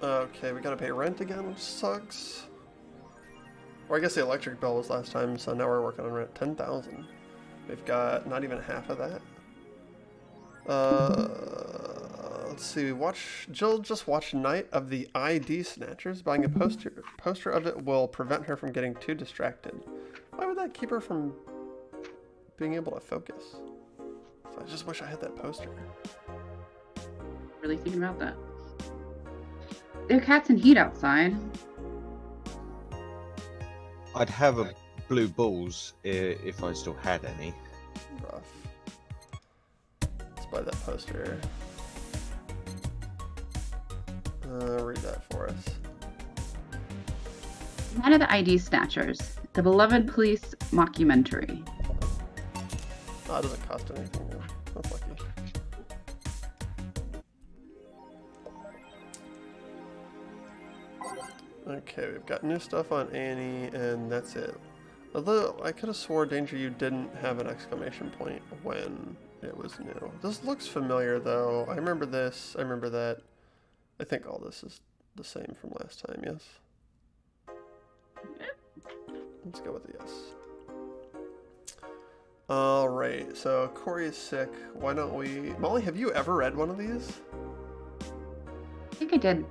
Okay, we gotta pay rent again, which sucks. Or I guess the electric bill was last time, so now we're working on rent. 10,000. We've got not even half of that. Let's see. Jill just watched Night of the ID Snatchers. Buying a poster of it will prevent her from getting too distracted. Why would that keep her from being able to focus? So I just wish I had that poster. Really thinking about that. There are cats in heat outside. I'd have a blue balls if I still had any. Rough. Let's buy that poster. Read that for us. Night of the ID Snatchers, the beloved police mockumentary. Oh, it doesn't cost anything though. That's lucky. Okay, we've got new stuff on Annie, and that's it. Although, I could have swore Danger You didn't have an exclamation point when it was new. This looks familiar, though. I remember this. I remember that. I think all this is the same from last time, yes? Let's go with the yes. Alright, so Corey is sick. Why don't we... Molly, have you ever read one of these? I think I did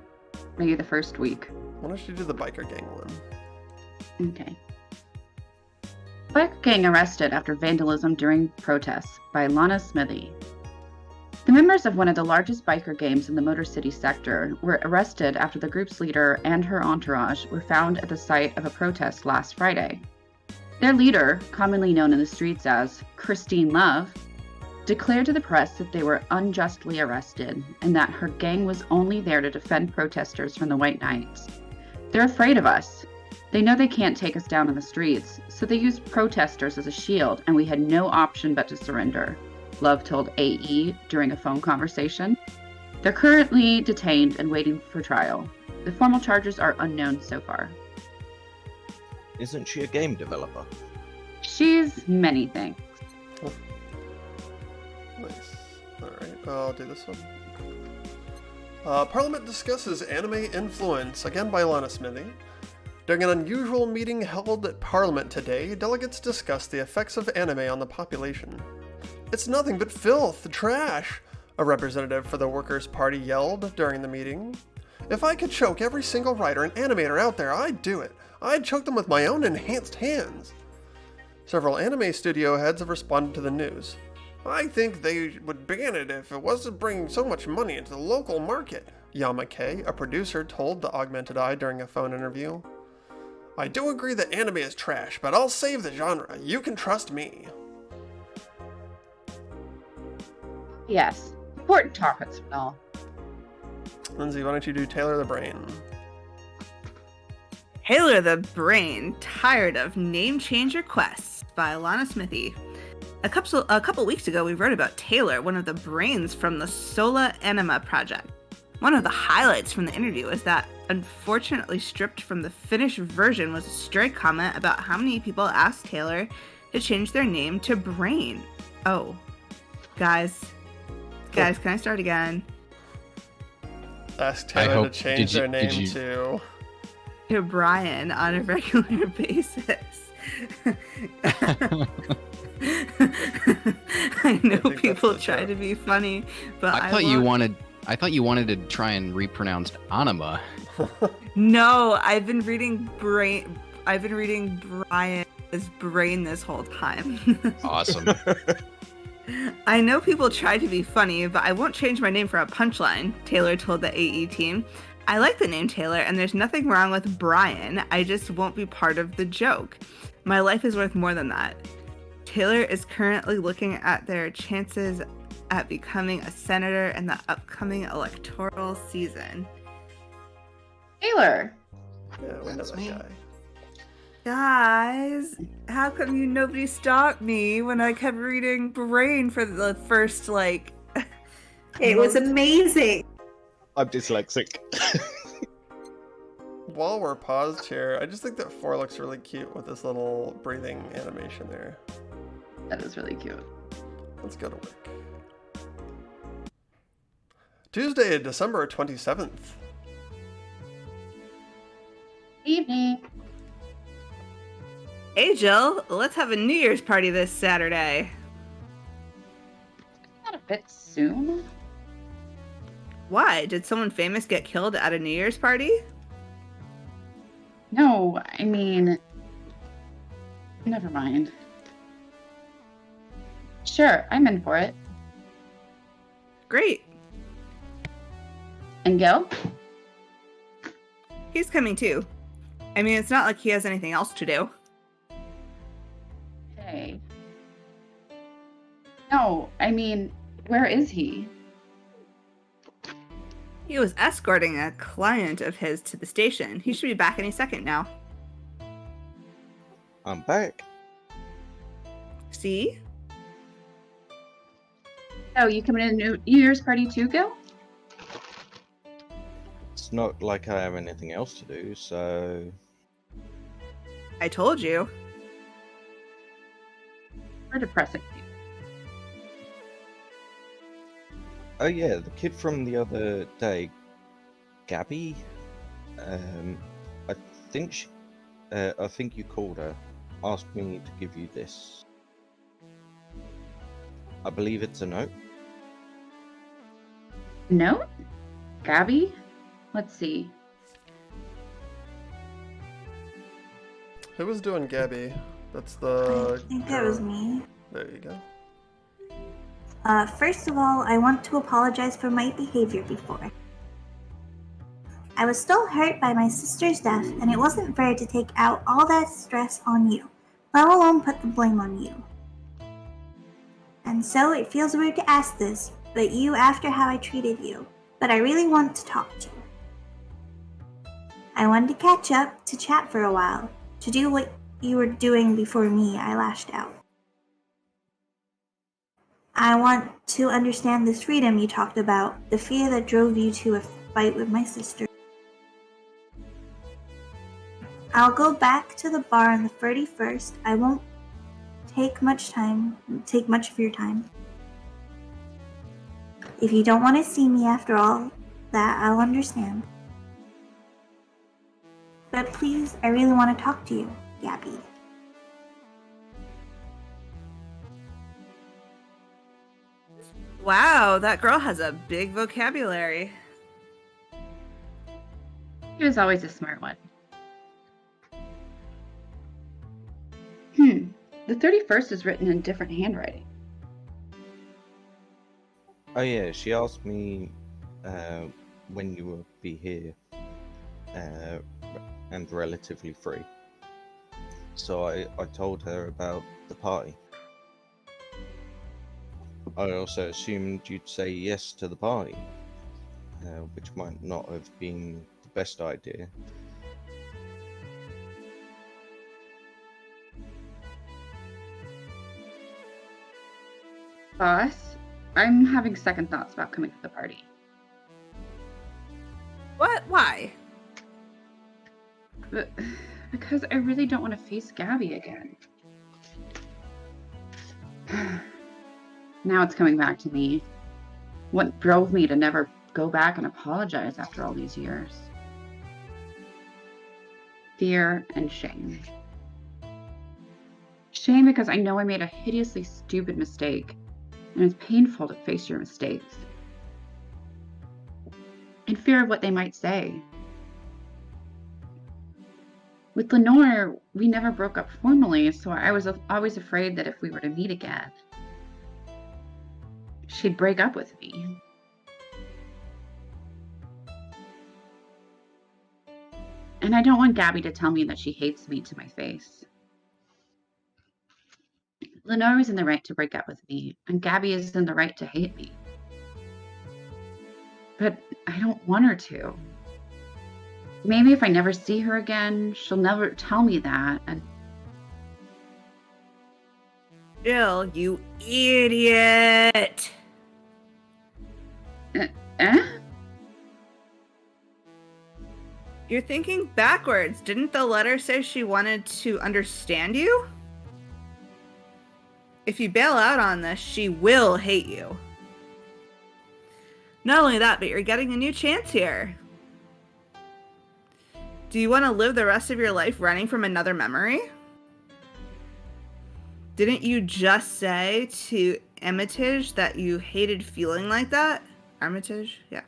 maybe the first week. Why don't you do the biker gang one? Okay. Biker gang arrested after vandalism during protests by Lana Smithy. The members of one of the largest biker gangs in the Motor City sector were arrested after the group's leader and her entourage were found at the site of a protest last Friday. Their leader, commonly known in the streets as Christine Love, declared to the press that they were unjustly arrested and that her gang was only there to defend protesters from the White Knights. They're afraid of us. They know they can't take us down in the streets, so they used protesters as a shield, and we had no option but to surrender, Love told AE during a phone conversation. They're currently detained and waiting for trial. The formal charges are unknown so far. Isn't she a game developer? She's many things. Nice. Alright, I'll do this one. Parliament discusses anime influence, again by Lana Smithy. During an unusual meeting held at Parliament today, delegates discussed the effects of anime on the population. It's nothing but filth, trash, a representative for the Workers' Party yelled during the meeting. If I could choke every single writer and animator out there, I'd do it. I'd choke them with my own enhanced hands. Several anime studio heads have responded to the news. I think they would ban it if it wasn't bringing so much money into the local market, Yamake, a producer, told the Augmented Eye during a phone interview. I do agree that anime is trash, but I'll save the genre. You can trust me. Yes, important topics and all. Lindsay, why don't you do Taylor the Brain? Taylor the Brain, tired of name change requests by Lana Smithy. A couple weeks ago, we wrote about Taylor, one of the brains from the Sola Anima project. One of the highlights from the interview was that, unfortunately stripped from the finished version, was a stray comment about how many people asked Taylor to change their name to Brain. Oh, guys, can I start again? Ask Taylor to change their name to Brian on a regular basis. I know people try to be funny, but I thought you wanted to try and repronounce anima. No, I've been reading Brian as Brain this whole time. Awesome. I know people try to be funny, but I won't change my name for a punchline, Taylor told the AE team. I like the name Taylor, and there's nothing wrong with Brian. I just won't be part of the joke. My life is worth more than that. Taylor is currently looking at their chances at becoming a senator in the upcoming electoral season. Taylor! Yeah, we know that guy. Guys, how come nobody stopped me when I kept reading Brain for the first, It was amazing. I'm dyslexic. While we're paused here, I just think that 4 looks really cute with this little breathing animation there. That is really cute. Let's go to work. Tuesday, December 27th. Evening. Hey, Jill, let's have a New Year's party this Saturday. Not a bit soon. Why? Did someone famous get killed at a New Year's party? No, I mean, never mind. Sure, I'm in for it. Great. And Gil? He's coming too. I mean, it's not like he has anything else to do. Hey. No, I mean, where is he? He was escorting a client of his to the station. He should be back any second now. I'm back. See? Oh, you coming to New Year's party too, Gil? It's not like I have anything else to do, so... I told you. We're depressing. Oh yeah, the kid from the other day, Gabby. I think I think you called her. Asked me to give you this. I believe it's a note. Note? Gabby? Let's see. Who was doing Gabby? That's I the. think that was me. There you go. First of all, I want to apologize for my behavior before. I was still hurt by my sister's death, and it wasn't fair to take out all that stress on you, let alone put the blame on you. And so it feels weird to ask this, but you after how I treated you, but I really want to talk to you. I wanted to catch up, to chat for a while, to do what you were doing before me, I lashed out. I want to understand this freedom you talked about, the fear that drove you to a fight with my sister. I'll go back to the bar on the 31st. I won't take much of your time. If you don't want to see me after all that, I'll understand. But please, I really want to talk to you, Gabby. Wow, that girl has a big vocabulary. He was always a smart one. The 31st is written in different handwriting. Oh yeah, she asked me when you will be here and relatively free. So I told her about the party. I also assumed you'd say yes to the party, which might not have been the best idea. Boss, I'm having second thoughts about coming to the party. What? Why? But, because I really don't want to face Gabby again. Now it's coming back to me. What drove me to never go back and apologize after all these years? Fear and shame. Shame because I know I made a hideously stupid mistake, and it's painful to face your mistakes. And fear of what they might say. With Lenore, we never broke up formally, so I was always afraid that if we were to meet again, she'd break up with me. And I don't want Gabby to tell me that she hates me to my face. Lenore is in the right to break up with me, and Gabby is in the right to hate me. But I don't want her to. Maybe if I never see her again, she'll never tell me that, and... Jill, you idiot! Eh? You're thinking backwards. Didn't the letter say she wanted to understand you? If you bail out on this, she will hate you. Not only that, but you're getting a new chance here. Do you want to live the rest of your life running from another memory? Didn't you just say to Armitage that you hated feeling like that? Armitage? Yeah.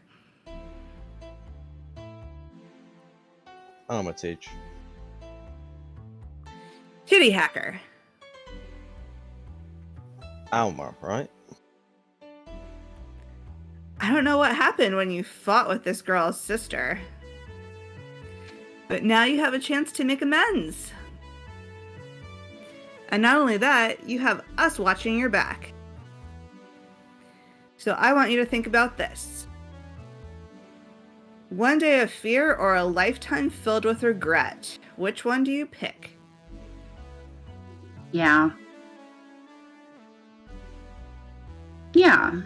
Armitage. Kitty hacker. Alma, right? I don't know what happened when you fought with this girl's sister. But now you have a chance to make amends. And not only that, you have us watching your back. So I want you to think about this. One day of fear or a lifetime filled with regret? Which one do you pick? Yeah. Yeah.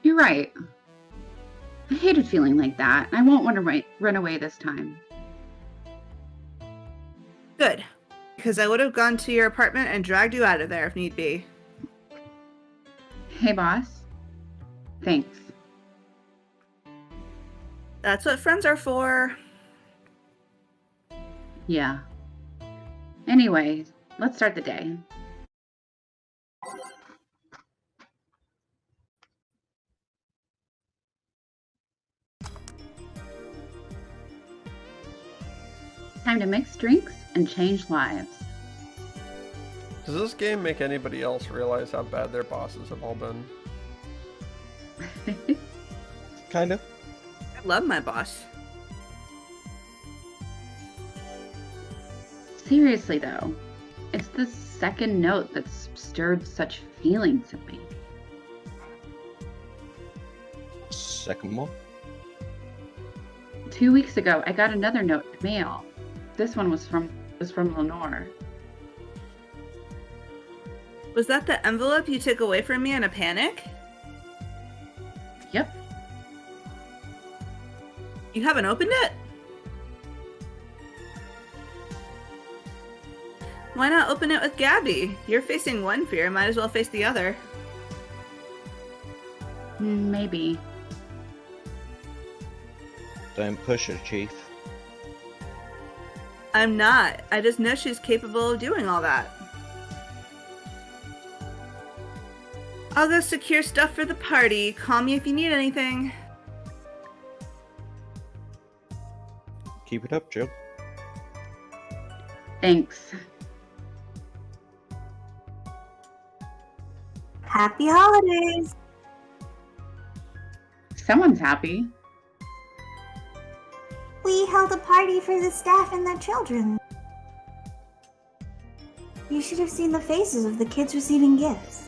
You're right. I hated feeling like that. I won't want to run away this time. Good. Because I would have gone to your apartment and dragged you out of there if need be. Hey, boss. Thanks. That's what friends are for. Yeah. Anyway, let's start the day. Time to mix drinks and change lives. Does this game make anybody else realize how bad their bosses have all been? Kind of. I love my boss. Seriously though, it's the second note that's stirred such feelings in me. Second one. 2 weeks ago, I got another note in the mail. This one was from Lenore. Was that the envelope you took away from me in a panic? Yep. You haven't opened it? Why not open it with Gabby? You're facing one fear, might as well face the other. Maybe. Don't push her, Chief. I'm not. I just know she's capable of doing all that. I'll go secure stuff for the party. Call me if you need anything. Keep it up, Jill. Thanks. Happy holidays! Someone's happy. We held a party for the staff and their children. You should have seen the faces of the kids receiving gifts.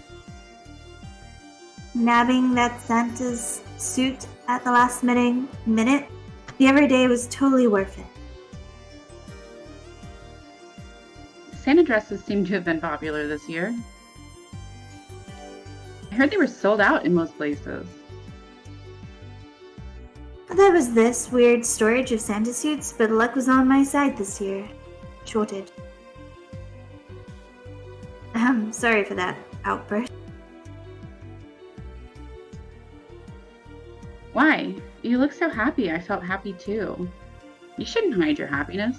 Nabbing that Santa's suit at the last minute, the everyday was totally worth it. Santa dresses seem to have been popular this year. I heard they were sold out in most places. There was this weird storage of Santa suits, but luck was on my side this year. Shortage. Sorry for that outburst. Why? You look so happy. I felt happy too. You shouldn't hide your happiness.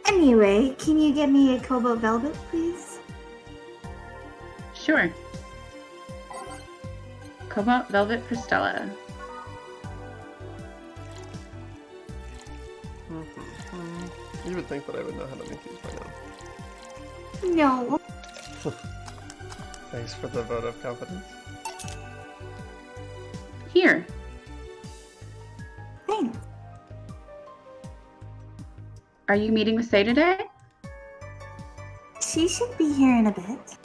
Anyway, can you get me a cobalt velvet, please? Sure. Cobalt velvet for Stella. You would think that I would know how to make these by now. No. Thanks for the vote of confidence. Here. Thanks. Are you meeting with Say today? She should be here in a bit.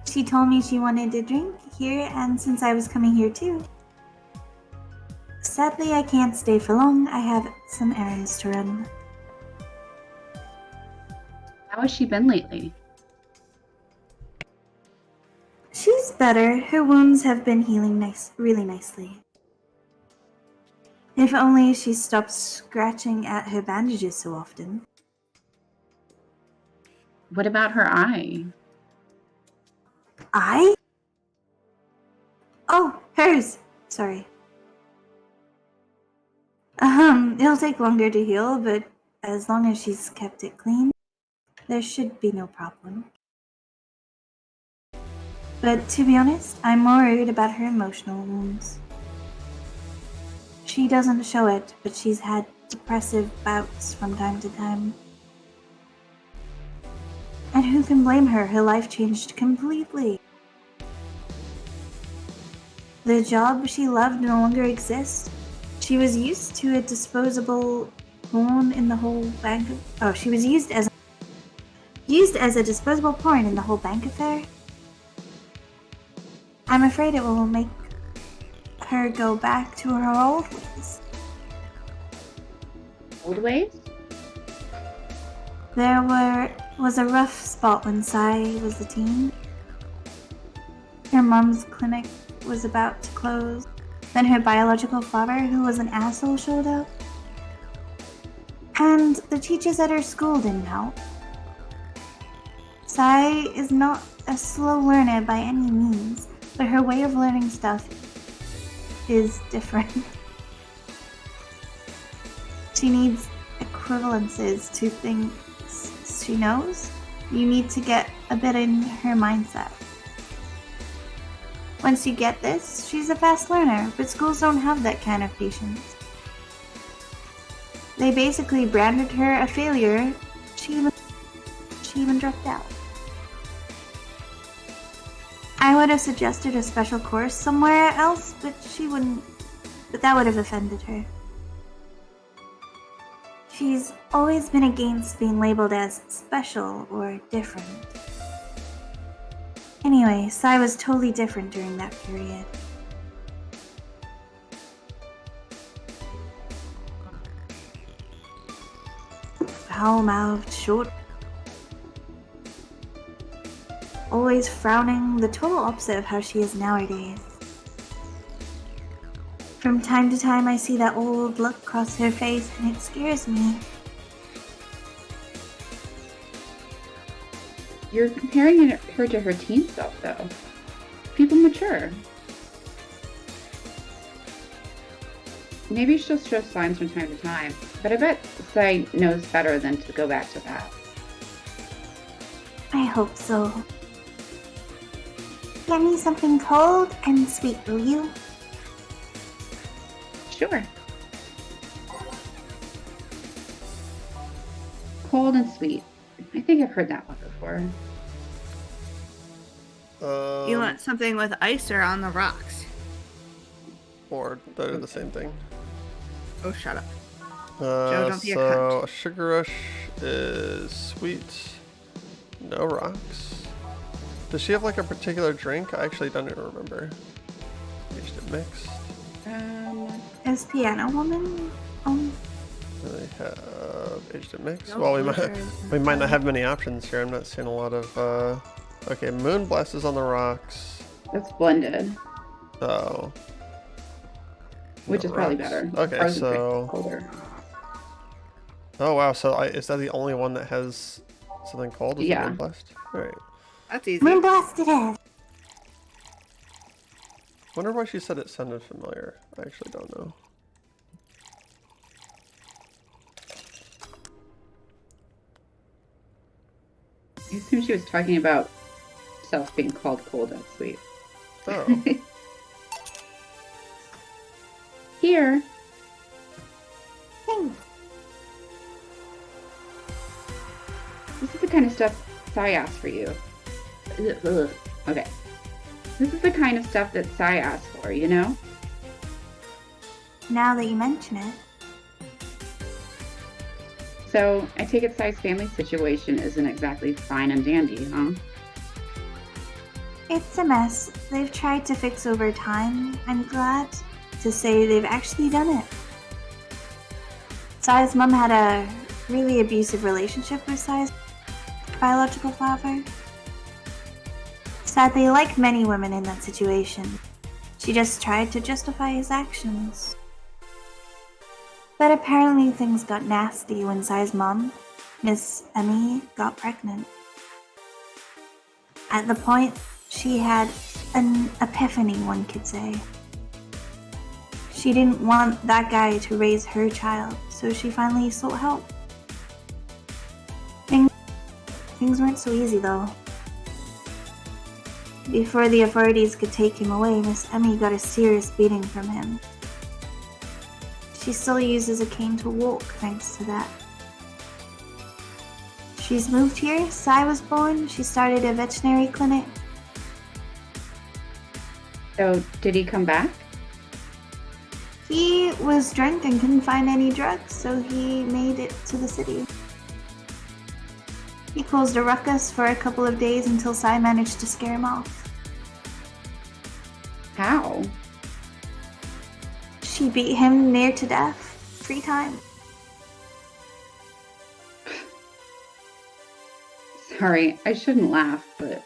She told me she wanted to drink here, and since I was coming here too. Sadly, I can't stay for long. I have some errands to run. How has she been lately? She's better. Her wounds have been healing really nicely. If only she stopped scratching at her bandages so often. What about her eye? Eye? Oh, hers. Sorry. It'll take longer to heal, but as long as she's kept it clean, there should be no problem. But to be honest, I'm more worried about her emotional wounds. She doesn't show it, but she's had depressive bouts from time to time. And who can blame her? Her life changed completely. The job she loved no longer exists. She was used to a disposable pawn in the whole bank. She was used as a disposable pawn in the whole bank affair. I'm afraid it will make her go back to her old ways. Old ways? There was a rough spot when Sai was a teen. Her mom's clinic was about to close. Then her biological father, who was an asshole, showed up. And the teachers at her school didn't help. Sai is not a slow learner by any means, but her way of learning stuff is different. She needs equivalences to things she knows. You need to get a bit in her mindset. Once you get this, she's a fast learner, but schools don't have that kind of patience. They basically branded her a failure. She even dropped out. I would have suggested a special course somewhere else, but that would have offended her. She's always been against being labeled as special or different. Anyway, Sai was totally different during that period. Foul-mouthed, short, always frowning, the total opposite of how she is nowadays. From time to time, I see that old look cross her face, and it scares me. You're comparing her to her teen self, though. People mature. Maybe she'll show signs from time to time, but I bet Sai knows better than to go back to that. I hope so. Get me something cold and sweet, will you? Sure. Cold and sweet. I think I've heard that one before. You want something with ice or on the rocks? Or they're the same thing. Oh, shut up. Joe, don't be a cunt. So a sugar rush is sweet, no rocks. Does she have like a particular drink? I actually don't even remember. Aged and mixed. Is Piano Woman on? They have aged and mixed. Nope, Well, those we might not have many options here. I'm not seeing a lot of. Okay, Moonblast is on the rocks. That's blended, Oh. which No is probably rocks. better. Okay, Ours is so. colder. Oh wow, so is that the only one that has something called? Is Yeah. Moonblast? Alright. That's easy. Moonblast it is! Wonder why she said it sounded familiar. I actually don't know. I assume she was talking about self being called cold and sweet. Oh. Here. Thanks. This is the kind of stuff Sai asked for you. Ugh. Okay. This is the kind of stuff that Sai asked for, you know? Now that you mention it. So, I take it Sai's family situation isn't exactly fine and dandy, huh? It's a mess. They've tried to fix over time. I'm glad to say they've actually done it. Sai's mom had a really abusive relationship with Sai's biological father. Sadly, like many women in that situation, she just tried to justify his actions. But apparently things got nasty when Sai's mom, Miss Emmy, got pregnant. At the point, she had an epiphany, one could say. She didn't want that guy to raise her child, so she finally sought help. Things weren't so easy, though. Before the authorities could take him away, Miss Emmy got a serious beating from him. She still uses a cane to walk thanks to that. She's moved here. Sai was born. She started a veterinary clinic. So, did he come back? He was drunk and couldn't find any drugs, so he made it to the city. He caused a ruckus for a couple of days until Sai managed to scare him off. How? She beat him near to death 3 times. Sorry, I shouldn't laugh, but...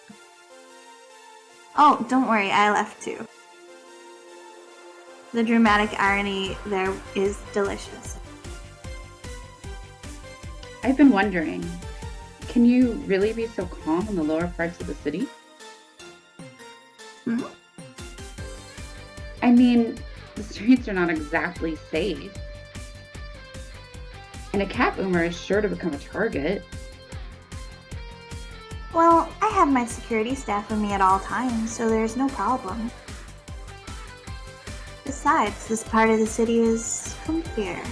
Oh, don't worry, I left too. The dramatic irony there is delicious. I've been wondering, can you really be so calm in the lower parts of the city? Hmm? I mean, the streets are not exactly safe. And a cat boomer is sure to become a target. Well, I have my security staff with me at all times, so there's no problem. Besides, this part of the city is comfier.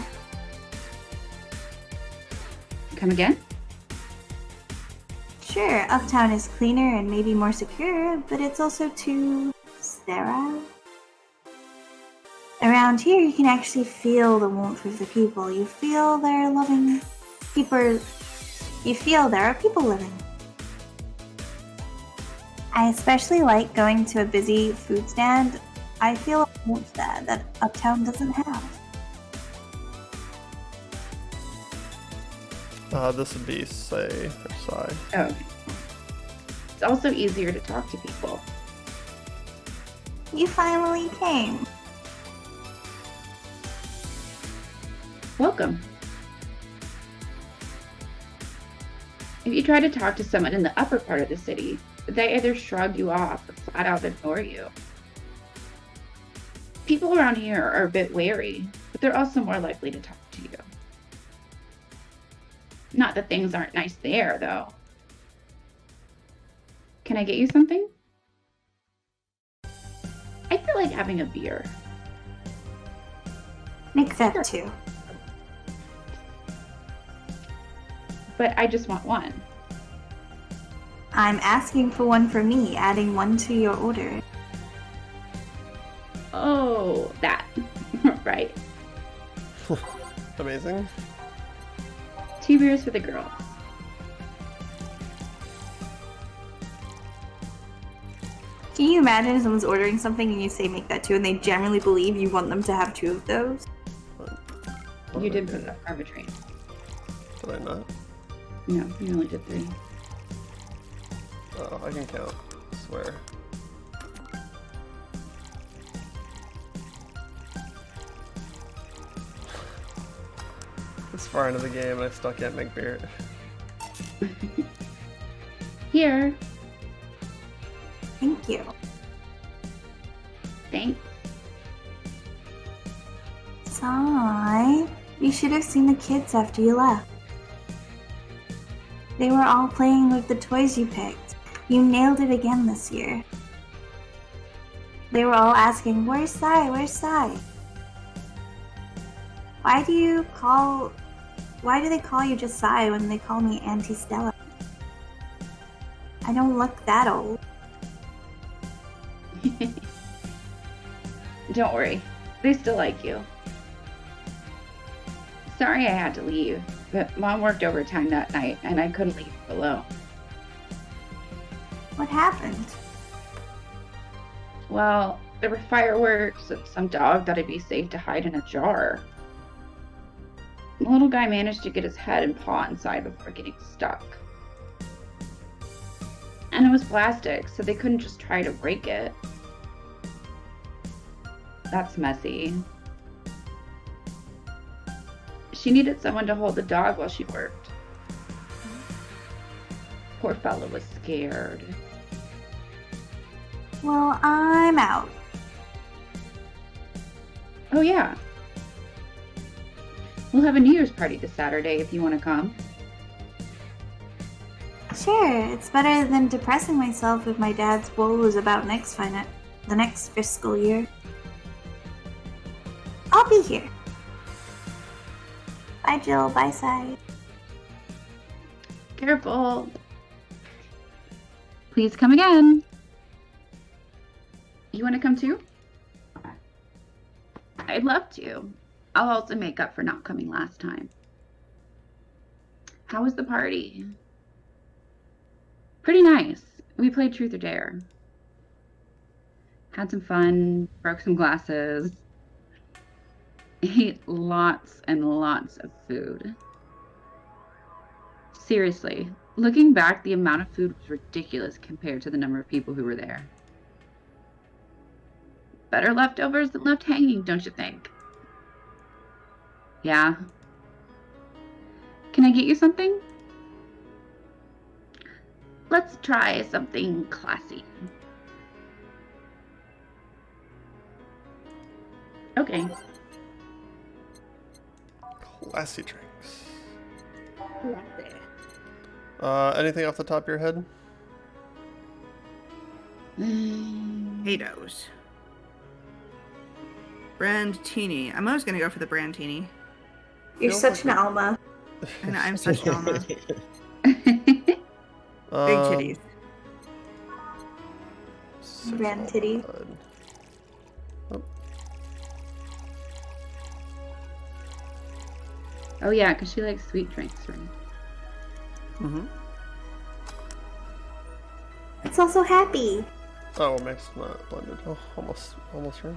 Come again? Sure, Uptown is cleaner and maybe more secure, but it's also too sterile. Around here, you can actually feel the warmth of the people. You feel there are loving people. You feel there are people living. I especially like going to a busy food stand. I feel a warmth that Uptown doesn't have. This would be Say or Sai. Oh, okay. It's also easier to talk to people. You finally came. Welcome. If you try to talk to someone in the upper part of the city, they either shrug you off or flat out ignore you. People around here are a bit wary, but they're also more likely to talk to you. Not that things aren't nice there, though. Can I get you something? I feel like having a beer. Make that 2. But I just want one. I'm asking for one for me, adding 1 to your order. Oh, that. Right. Amazing. 2 beers for the girls. Can you imagine if someone's ordering something and you say make that 2 and they generally believe you want them to have 2 of those? You did put enough arbitrary. Did I not? No, you only did 3. Oh, I can count. I swear. It's far into the game and I still can't make beer. Here. Thank you. Thanks. Sai, you should have seen the kids after you left. They were all playing with the toys you picked. You nailed it again this year. They were all asking, "Where's Sai? Where's Sai?" Why do they call you just Sai when they call me Auntie Stella? I don't look that old. Don't worry. They still like you. Sorry I had to leave, but Mom worked overtime that night and I couldn't leave you alone. What happened? Well, there were fireworks and some dog thought it'd be safe to hide in a jar. The little guy managed to get his head and paw inside before getting stuck. And it was plastic, so they couldn't just try to break it. That's messy. She needed someone to hold the dog while she worked. Poor fella was scared. Well, I'm out. Oh, yeah. We'll have a New Year's party this Saturday if you want to come. Sure, it's better than depressing myself with my dad's woes about the next fiscal year. I'll be here. Bye, Jill. Bye, Sai. Careful. Please come again. You want to come too? I'd love to. I'll also make up for not coming last time. How was the party? Pretty nice. We played Truth or Dare. Had some fun, broke some glasses. Ate lots and lots of food. Seriously, looking back, the amount of food was ridiculous compared to the number of people who were there. Better leftovers than left hanging, don't you think? Yeah. Can I get you something? Let's try something classy. Okay. Classy drinks. Anything off the top of your head? Potatoes. Brandtini. I'm always gonna go for the Brandtini. You're such an Alma. And I'm such an Alma. Big titties. Brand titty. Oh yeah, because she likes sweet drinks, right? Mm-hmm. It's also happy. Oh, mixed, not blended. Oh, almost right.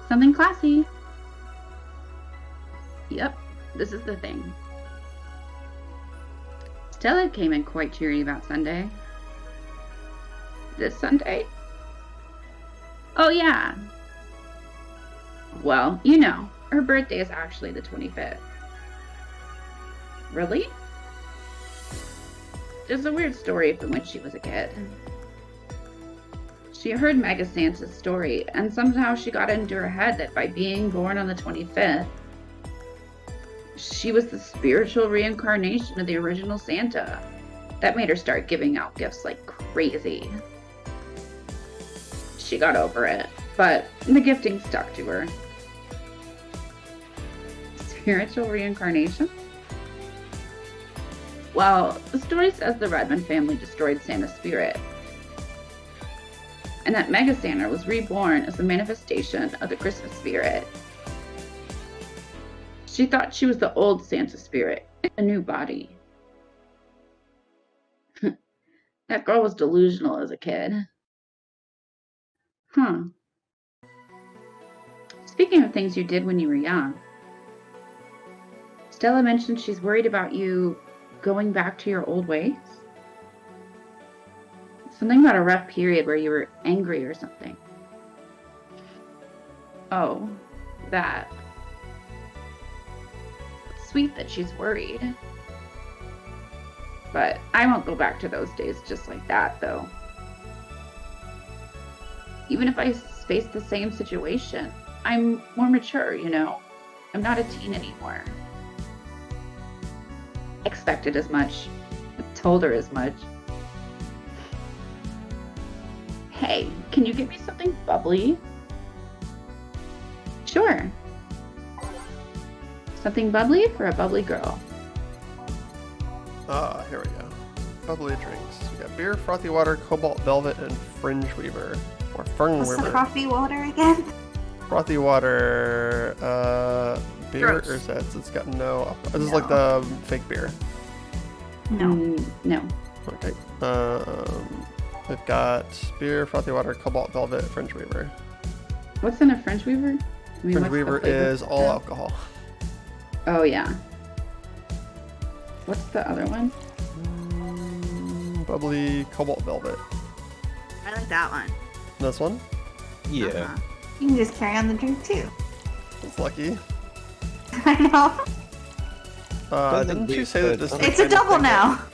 Something classy. Yep, this is the thing. Stella came in quite cheery about Sunday. This Sunday? Oh yeah. Well, you know, her birthday is actually the 25th. Really? There's a weird story from when she was a kid. She heard Mega Santa's story, and somehow she got it into her head that by being born on the 25th, she was the spiritual reincarnation of the original Santa. That made her start giving out gifts like crazy. She got over it, but the gifting stuck to her. Spiritual reincarnation? Well, the story says the Redmond family destroyed Santa's spirit, and that Mega Santa was reborn as a manifestation of the Christmas spirit. She thought she was the old Santa spirit in a new body. That girl was delusional as a kid. Huh. Speaking of things you did when you were young, Stella mentioned she's worried about you going back to your old ways. Something about a rough period where you were angry or something. Oh, that. Sweet that she's worried. But I won't go back to those days just like that, though. Even if I face the same situation, I'm more mature, you know. I'm not a teen anymore. Expected as much. Told her as much. Hey, can you get me something bubbly? Sure. Something bubbly for a bubbly girl. Here we go. Bubbly drinks. We got beer, frothy water, cobalt velvet, and fringe weaver. Or fern What's weaver. the frothy water again? Frothy water, beer, Gross. or is that, it's got no, this is No. like the fake beer. No. No. Okay. We've got beer, frothy water, cobalt velvet, fringe weaver. What's in a French weaver? I mean, Fringe what's the weaver flavor? is all alcohol. Oh, yeah. What's the other one? Bubbly cobalt velvet. I like that one. This one? Yeah. Uh-huh. You can just carry on the drink too. It's lucky. I know. Don't Didn't think you we've say that heard this of is it. It's a kind of double thing that- now.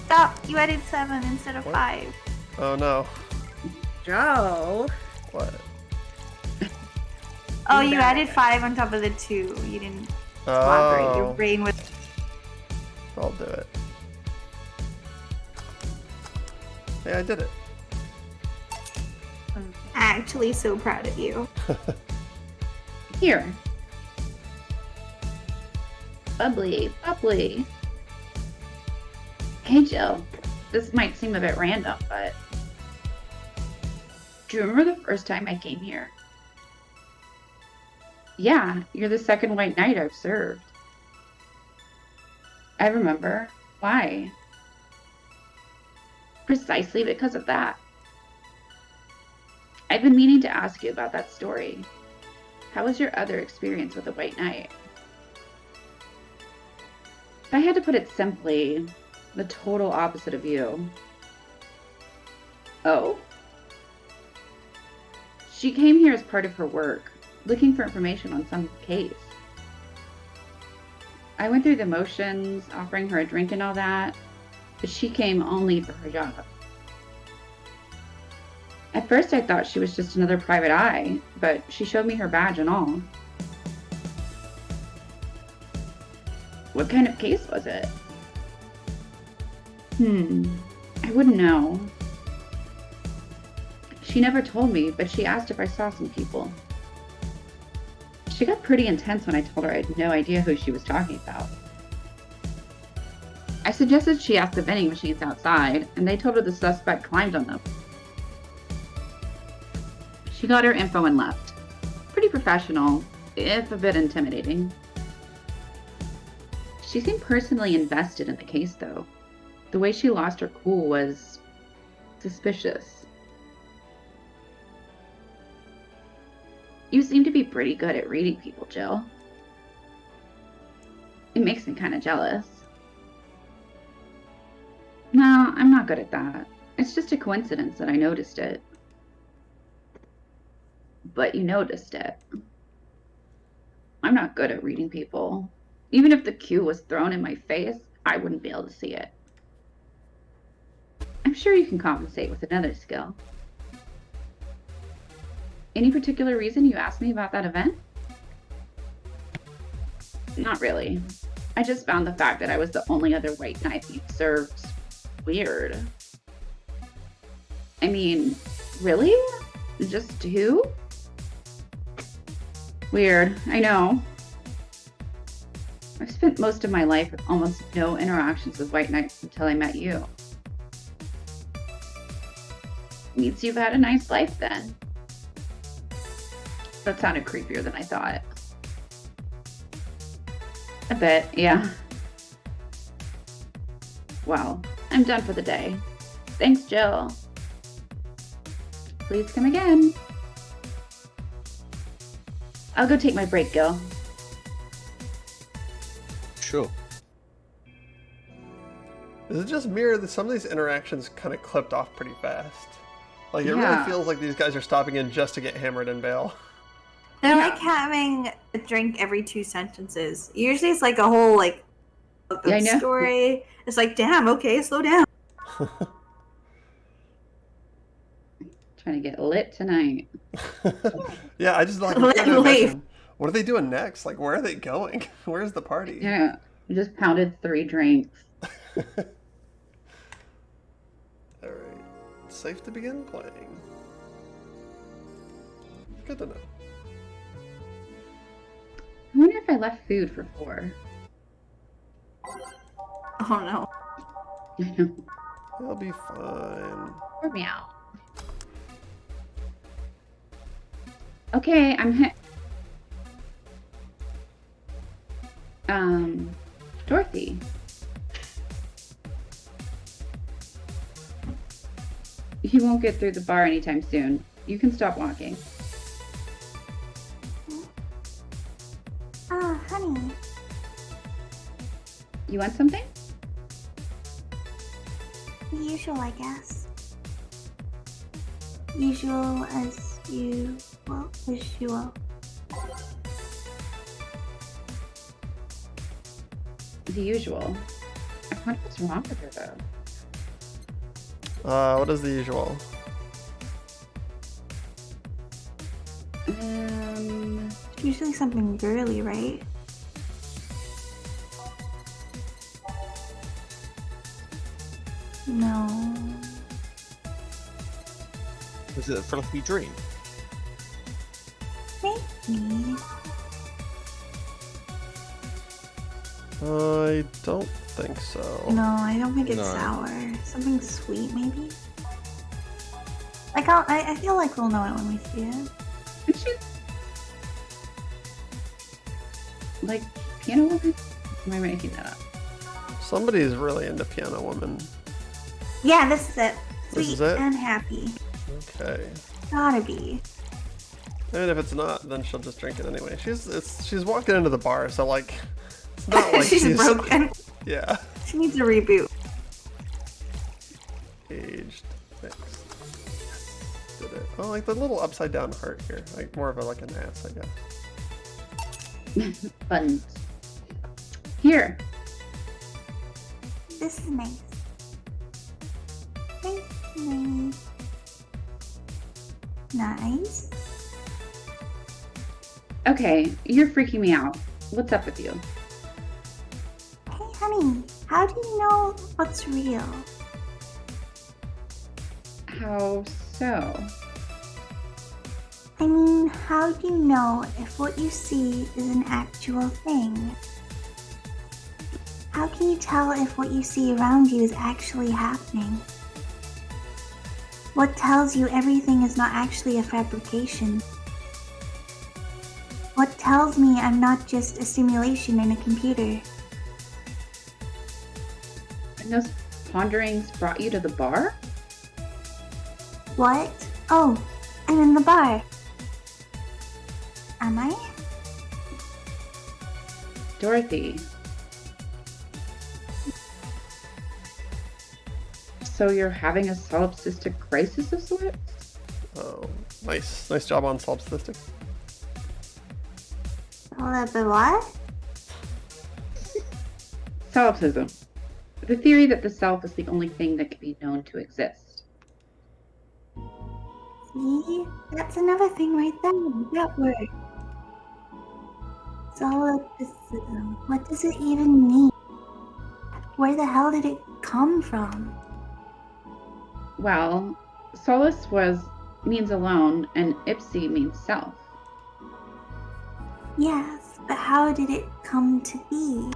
Stop. You added 7 instead of What? 5. Oh no. Joe. What? Oh, you added 5 on top of the 2. You didn't elaborate. Your Oh, brain was. I'll do it. Yeah, I did it. I'm actually so proud of you. Here. Bubbly, bubbly. Hey, Jill. This might seem a bit random, but do you remember the first time I came here? Yeah, you're the second white knight I've served. I remember. Why? Precisely because of that. I've been meaning to ask you about that story. How was your other experience with a white knight? If I had to put it simply, the total opposite of you. Oh? She came here as part of her work, looking for information on some case. I went through the motions, offering her a drink and all that, but she came only for her job. At first I thought she was just another private eye, but she showed me her badge and all. What kind of case was it? I wouldn't know. She never told me, but she asked if I saw some people. She got pretty intense when I told her I had no idea who she was talking about. I suggested she ask the vending machines outside, and they told her the suspect climbed on them. She got her info and left. Pretty professional, if a bit intimidating. She seemed personally invested in the case, though. The way she lost her cool was suspicious. You seem to be pretty good at reading people, Jill. It makes me kind of jealous. No, I'm not good at that. It's just a coincidence that I noticed it. But you noticed it. I'm not good at reading people. Even if the cue was thrown in my face, I wouldn't be able to see it. I'm sure you can compensate with another skill. Any particular reason you asked me about that event? Not really. I just found the fact that I was the only other white knight you'd served weird. I mean, really? Just who? Weird, I know. I've spent most of my life with almost no interactions with white knights until I met you. Means you've had a nice life then. That sounded creepier than I thought. A bit, yeah. Well, I'm done for the day. Thanks, Jill. Please come again. I'll go take my break, Gil. Sure. Is it just me or that some of these interactions kind of clipped off pretty fast? Like, it Yeah. really feels like these guys are stopping in just to get hammered and bail. They're Yeah. like having a drink every 2 sentences. Usually it's like a whole Yeah, I know. story. It's like, damn, okay, slow down. Trying to get lit tonight. Yeah, I just like Let trying to him leave. imagine, what are they doing next? Like, where are they going? Where's the party? Yeah, I just pounded 3 drinks. Alright. Safe to begin playing. Good to know. I wonder if I left food for 4. Oh no. I know. It'll be fine. Pour me out. Okay, I'm hit. Dorothy. You won't get through the bar anytime soon. You can stop walking. Ah, honey. You want something? The usual, I guess. Usual as you... well, usual. The usual. I wonder what's wrong with her though. What is the usual? Usually something girly, right? No. Was it a fluffy dream? Maybe. I don't think so. No, I don't think it's No. sour. Something sweet, maybe? Like, I feel like we'll know it when we see it. Is she like Piano Woman? Am I making that up? Somebody's really into Piano Woman. Yeah, this is it. This Sweet is it? and happy. Okay. Gotta be. And if it's not, then she'll just drink it anyway. She's walking into the bar, so like, it's not like She's broken. Yeah. She needs a reboot. Aged, fixed. Did it? Oh, like the little upside down heart here, like more of like an ass, I guess. Buttons. Here. This is nice. Nice. Nice. Okay, you're freaking me out. What's up with you? Hey, honey, how do you know what's real? How so? I mean, how do you know if what you see is an actual thing? How can you tell if what you see around you is actually happening? What tells you everything is not actually a fabrication? What tells me I'm not just a simulation in a computer? And those ponderings brought you to the bar? What? Oh, I'm in the bar. Am I? Dorothy. So you're having a solipsistic crisis of sorts? Oh, nice job on solipsistic. The what? Solipsism. The theory that the self is the only thing that can be known to exist. See? That's another thing right there. That word. Solipsism. What does it even mean? Where the hell did it come from? Well, solus means alone, and ipsi means self. Yes, but how did it come to be?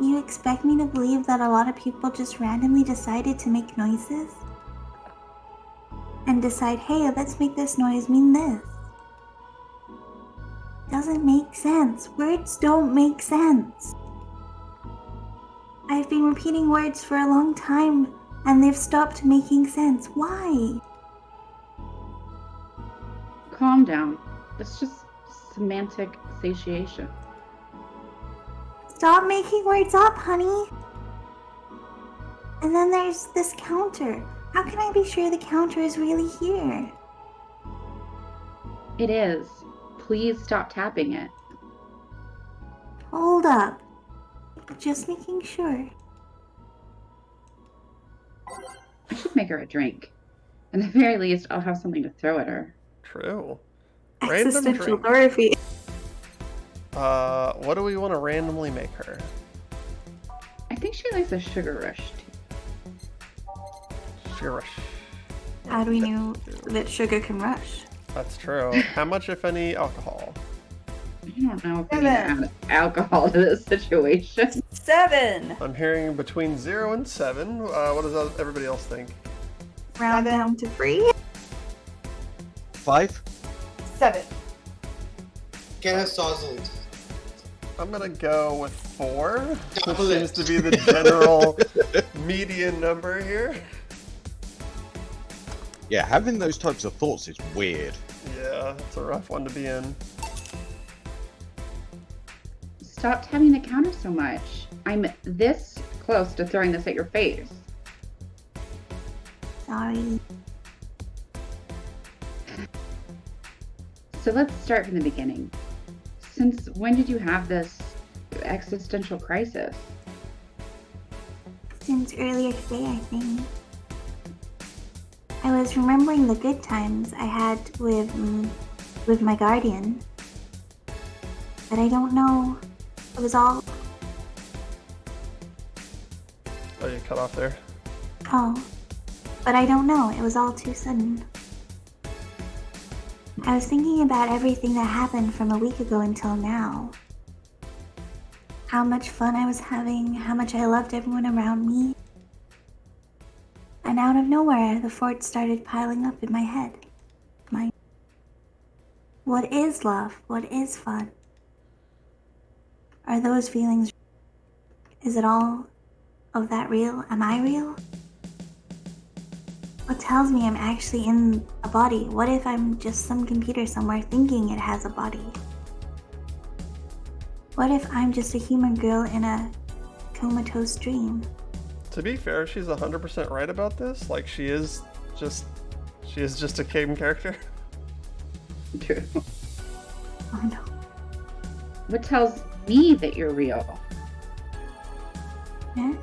You expect me to believe that a lot of people just randomly decided to make noises? And decide, hey, let's make this noise mean this. Doesn't make sense. Words don't make sense. I've been repeating words for a long time, and they've stopped making sense. Why? Calm down. It's just semantic satiation. Stop making words up, honey. And then there's this counter. How can I be sure the counter is really here? It is. Please stop tapping it. Hold up. Just making sure. I should make her a drink. At the very least, I'll have something to throw at her. True. Random Existential drink. Dorothy. What do we want to randomly make her? I think she likes a sugar rush tea. Sugar rush. How do we know that sugar can rush? That's true. How much, if any, alcohol? I don't know if we need to add alcohol to this situation. 7. I'm hearing between 0 and 7. What does everybody else think? Round down to 3. 5? 7. Get her sozzled. I'm gonna go with 4. Which Double seems it. to be the general median number here. Yeah, having those types of thoughts is weird. Yeah, it's a rough one to be in. Stop tapping the counter so much. I'm this close to throwing this at your face. Sorry. So let's start from the beginning. Since when did you have this existential crisis? Since earlier today, I think. I was remembering the good times I had with my guardian. But I don't know. It was all... Oh, you cut off there. Oh. But I don't know. It was all too sudden. I was thinking about everything that happened from a week ago until now. How much fun I was having, how much I loved everyone around me. And out of nowhere, the thoughts started piling up in my head. What is love? What is fun? Are those feelings... Is it all of that real? Am I real? What tells me I'm actually in a body? What if I'm just some computer somewhere thinking it has a body? What if I'm just a human girl in a comatose dream? To be fair, she's 100% right about this. Like, she is just a game character. True. Oh no. What tells me that you're real? Yeah?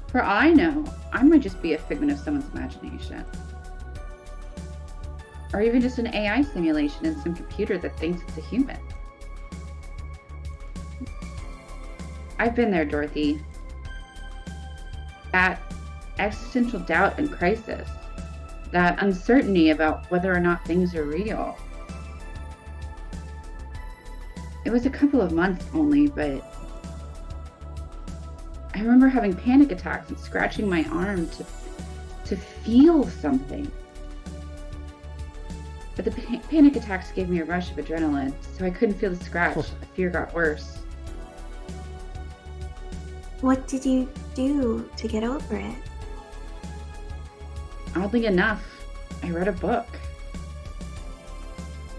For all I know, I might just be a figment of someone's imagination. Or even just an AI simulation in some computer that thinks it's a human. I've been there, Dorothy. That existential doubt and crisis. That uncertainty about whether or not things are real. It was a couple of months only, but I remember having panic attacks and scratching my arm to feel something. But the panic attacks gave me a rush of adrenaline, so I couldn't feel the scratch. The fear got worse. What did you do to get over it? Oddly enough, I read a book.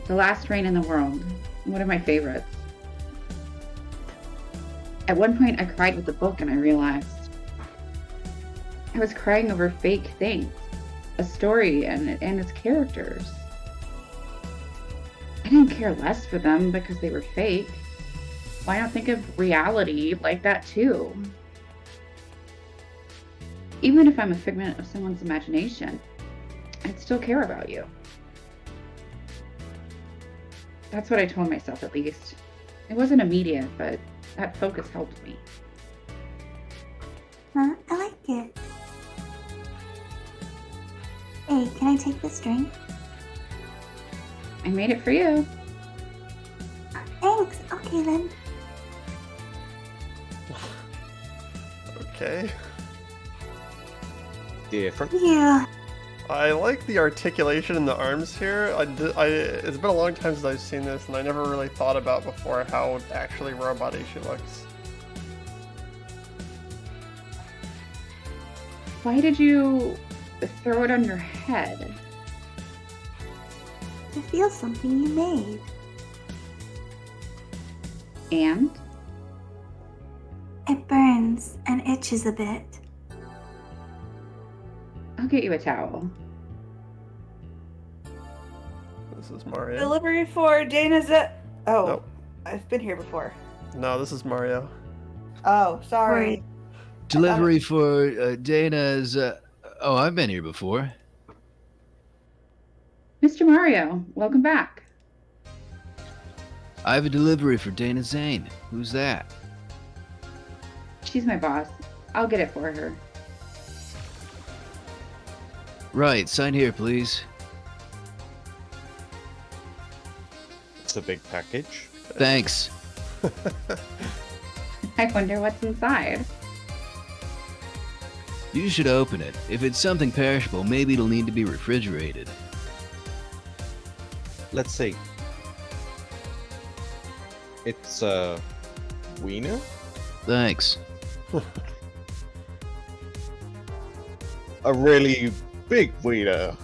The Last Rain in the World, one of my favorites. At one point, I cried with the book and I realized I was crying over fake things, a story and its characters. I didn't care less for them because they were fake. Why not think of reality like that too? Even if I'm a figment of someone's imagination, I'd still care about you. That's what I told myself, at least. It wasn't immediate, but that focus helped me. Huh? I like it. Hey, can I take this drink? I made it for you. Thanks. Okay then. Okay. Different. Yeah. I like the articulation in the arms here. It's been a long time since I've seen this, and I never really thought about before how actually robot-y she looks. Why did you throw it on your head? To feel something you made. And? It burns and itches a bit. I'll get you a towel. This is Mario. Delivery for Dana's. Oh, Nope. I've been here before. No, this is Mario. Oh, sorry. Delivery for Dana's. Oh, I've been here before. Mr. Mario, welcome back. I have a delivery for Dana Zane. Who's that? She's my boss. I'll get it for her. Right, sign here, please. It's a big package. Thanks. I wonder what's inside. You should open it. If it's something perishable, maybe it'll need to be refrigerated. Let's see. It's a wiener? Thanks. A really big wiener.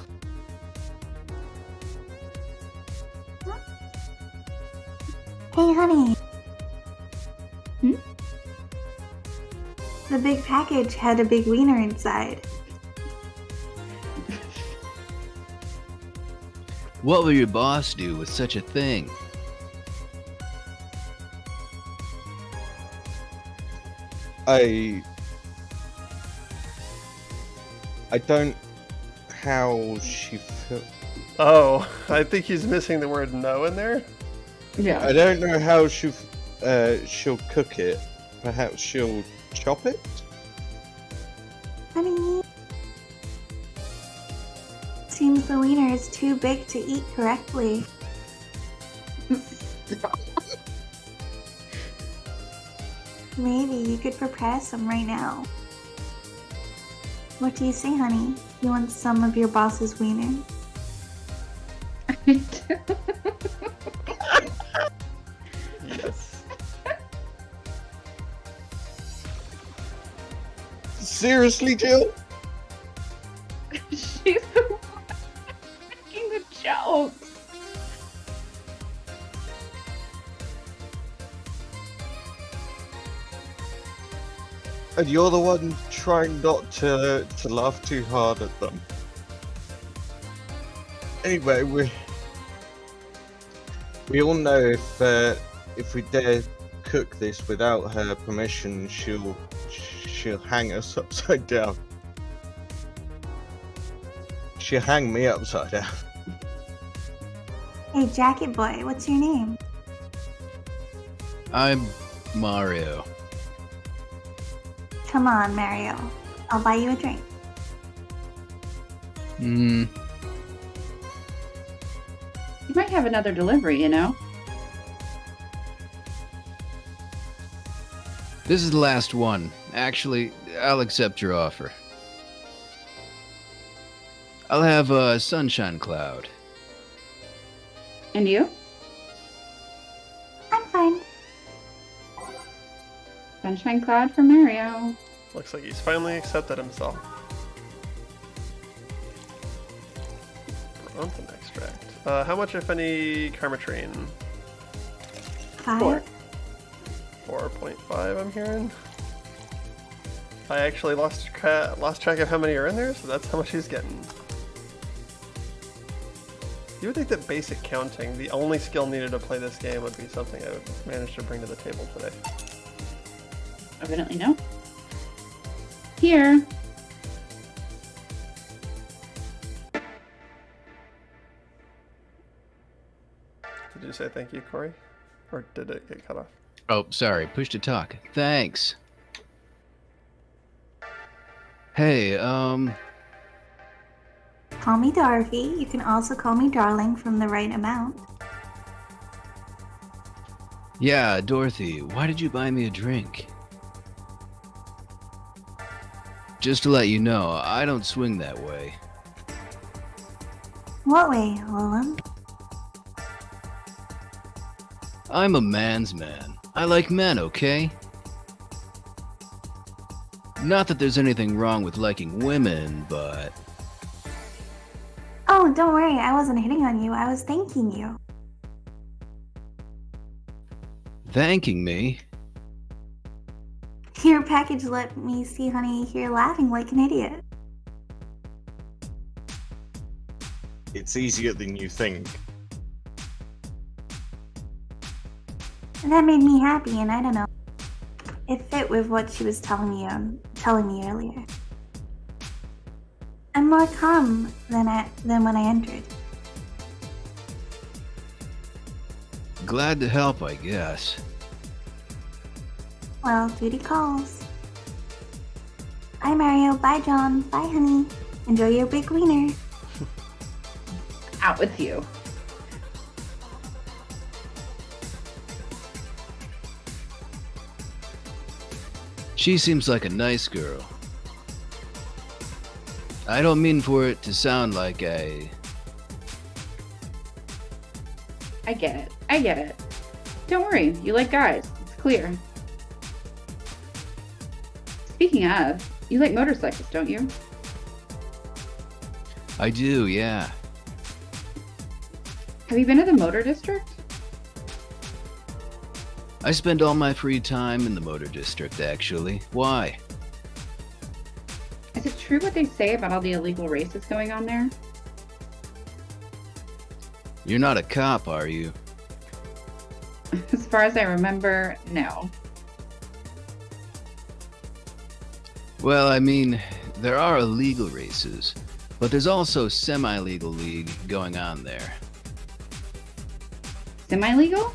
Hey, honey. Hmm? The big package had a big wiener inside. What will your boss do with such a thing? I don't how she felt. Oh, I think he's missing the word no in there. Yeah. I don't know how she'll cook it. Perhaps she'll chop it? Honey. Seems the wiener is too big to eat correctly. Maybe you could prepare some right now. What do you say, honey? You want some of your boss's wiener? Yes. Seriously, Jill? She's the one making the jokes. And you're the one trying not to laugh too hard at them. Anyway, we all know if we dare cook this without her permission, she'll hang us upside down. She'll hang me upside down. Hey, Jacket Boy, what's your name? I'm Mario. Come on, Mario. I'll buy you a drink. You might have another delivery, you know? This is the last one. Actually, I'll accept your offer. I'll have a sunshine cloud. And you? I'm fine. Sunshine Cloud for Mario. Looks like he's finally accepted himself. Bronson extract. How much, if any, Karmatrine? 5. 4.5, I'm hearing. I actually lost track of how many are in there, so that's how much he's getting. You would think that basic counting, the only skill needed to play this game, would be something I would manage to bring to the table today. Evidently no. Here. Did you say thank you, Corey? Or did it get cut off? Oh, sorry. Push to talk. Thanks. Hey, Call me Dorothy. You can also call me Darling from the right amount. yeah, Dorothy, why did you buy me a drink? Just to let you know, I don't swing that way. What way, Willem? I'm a man's man. I like men, okay? Not that there's anything wrong with liking women, but... Oh, don't worry. I wasn't hitting on you. I was thanking you. Thanking me? Your package let me see honey here laughing like an idiot. It's easier than you think. And that made me happy, and I don't know. It fit with what she was telling me earlier. I'm more calm than when I entered. Glad to help, I guess. Well, duty calls. Bye, Mario. Bye, John. Bye, honey. Enjoy your big wiener. Out with you. She seems like a nice girl. I don't mean for it to sound like I get it. I get it. Don't worry. You like guys. It's clear. Speaking of, you like motorcycles, don't you? I do, yeah. Have you been to the Motor District? I spend all my free time in the Motor District, actually. Why? Is it true what they say about all the illegal races going on there? You're not a cop, are you? As far as I remember, no. Well, I mean, there are illegal races, But there's also semi-legal league going on there. Semi-legal?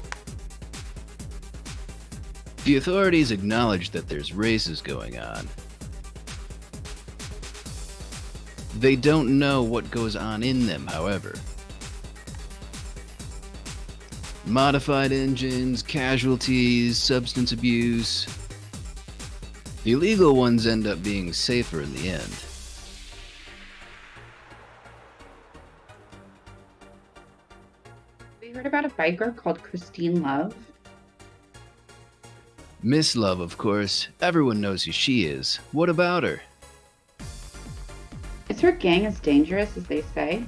The authorities acknowledge that there's races going on. They don't know what goes on in them, however. Modified engines, casualties, substance abuse. The illegal ones end up being safer in the end. Have you heard about a biker called Christine Love? Miss Love, of course. Everyone knows who she is. What about her? Is her gang as dangerous as they say?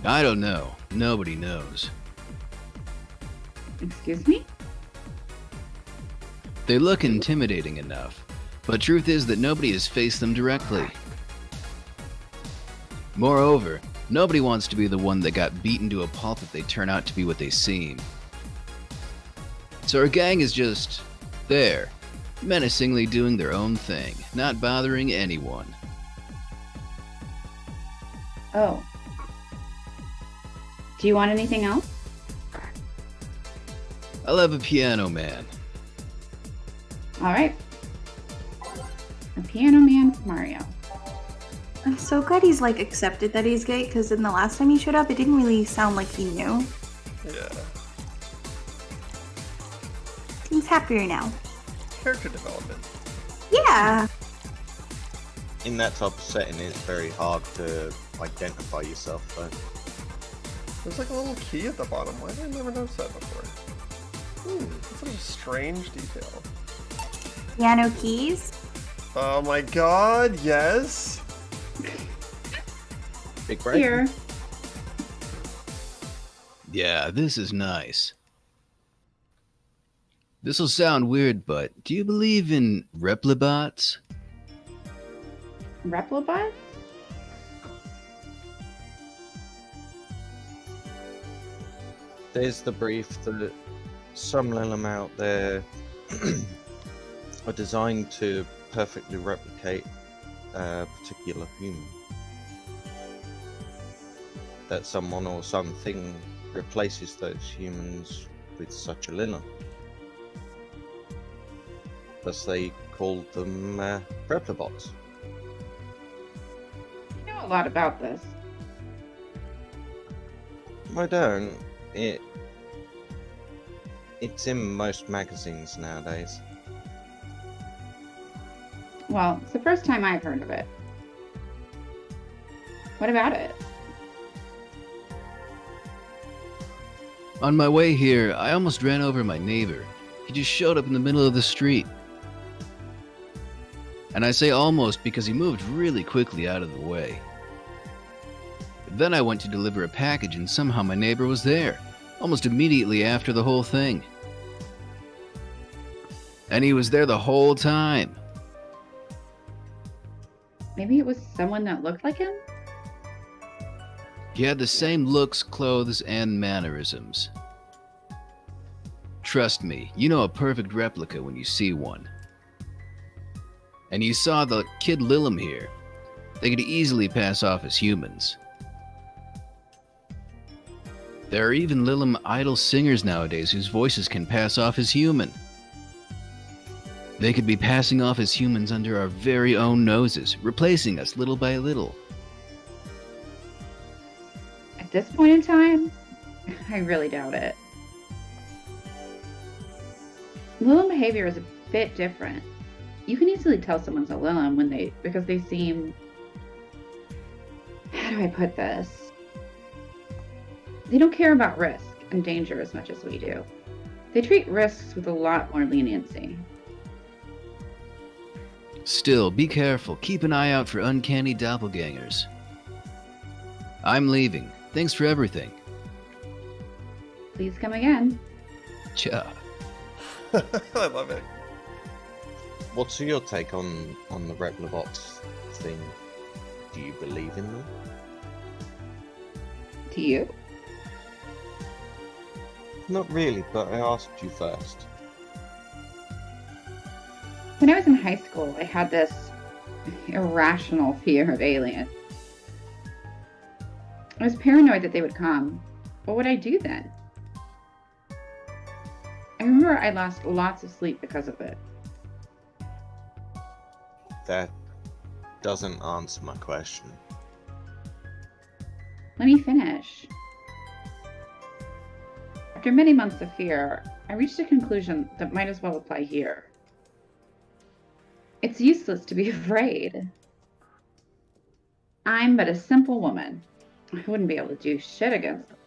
I don't know. Nobody knows. Excuse me? They look intimidating enough, but truth is that nobody has faced them directly. Moreover, nobody wants to be the one that got beaten to a pulp if they turn out to be what they seem. So our gang is just there, menacingly doing their own thing, not bothering anyone. Oh. Do you want anything else? I'll have a piano man. Alright. A piano man for Mario. I'm so glad he's like accepted that he's gay, because in the last time he showed up, it didn't really sound like he knew. Yeah. He's happier now. Character development. Yeah. In that type of setting, it's very hard to identify yourself, though. There's like a little key at the bottom. Why did I never notice that before? That's such a strange detail. Piano keys. Oh my god, yes! Big break. Here. Yeah, this is nice. This'll sound weird, but do you believe in replibots? Replibot? There's the brief that some Lilum out there are designed to perfectly replicate a particular human. That someone or something replaces those humans with such a Lilum. Thus they called them replibots. You know a lot about this. I don't. It's in most magazines nowadays. Well, it's the first time I've heard of it. What about it? On my way here, I almost ran over my neighbor. He just showed up in the middle of the street. And I say almost because he moved really quickly out of the way. Then I went to deliver a package and somehow my neighbor was there, almost immediately after the whole thing. And he was there the whole time. Maybe it was someone that looked like him? He had the same looks, clothes, and mannerisms. Trust me, you know a perfect replica when you see one. And you saw the kid Lilum here. They could easily pass off as humans. There are even Lilum idol singers nowadays whose voices can pass off as human. They could be passing off as humans under our very own noses, replacing us little by little. At this point in time, I really doubt it. Lilum behavior is a bit different. You can easily tell someone's a Lilum because they seem... How do I put this? They don't care about risk and danger as much as we do. They treat risks with a lot more leniency. Still, be careful. Keep an eye out for uncanny doppelgangers. I'm leaving. Thanks for everything. Please come again. Cha. I love it. What's your take on the replibots thing? Do you believe in them? To you? Not really, but I asked you first. When I was in high school, I had this irrational fear of aliens. I was paranoid that they would come. What would I do then? I remember I lost lots of sleep because of it. That doesn't answer my question. Let me finish. After many months of fear, I reached a conclusion that might as well apply here. It's useless to be afraid. I'm but a simple woman. I wouldn't be able to do shit against them.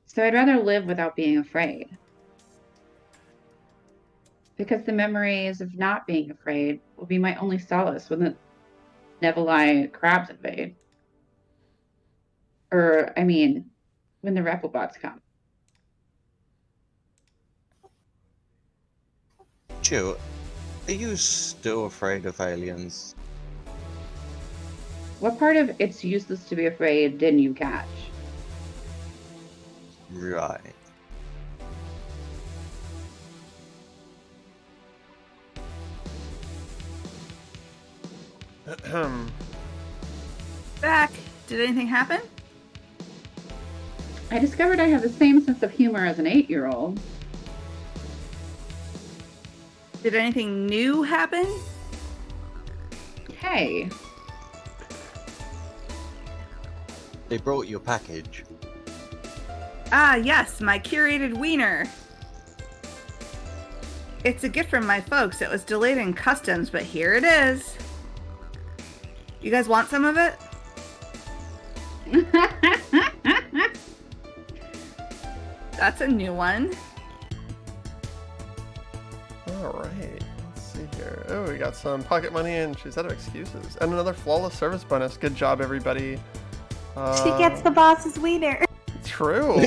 So I'd rather live without being afraid. Because the memories of not being afraid will be my only solace when the Neville crabs invade. When the Reprobots come. Jill, are you still afraid of aliens? What part of it's useless to be afraid didn't you catch? Right. Back. Did anything happen? I discovered I have the same sense of humor as an 8-year-old. Did anything new happen? Hey, They brought you a package. Ah, yes, my curated wiener. It's a gift from my folks. It was delayed in customs, but here it is. You guys want some of it? That's a new one. Alright, let's see here. Oh, we got some pocket money and she's out of excuses. And another flawless service bonus. Good job, everybody. She gets the boss's wiener. True.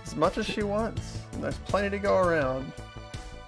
As much as she wants. And there's plenty to go around.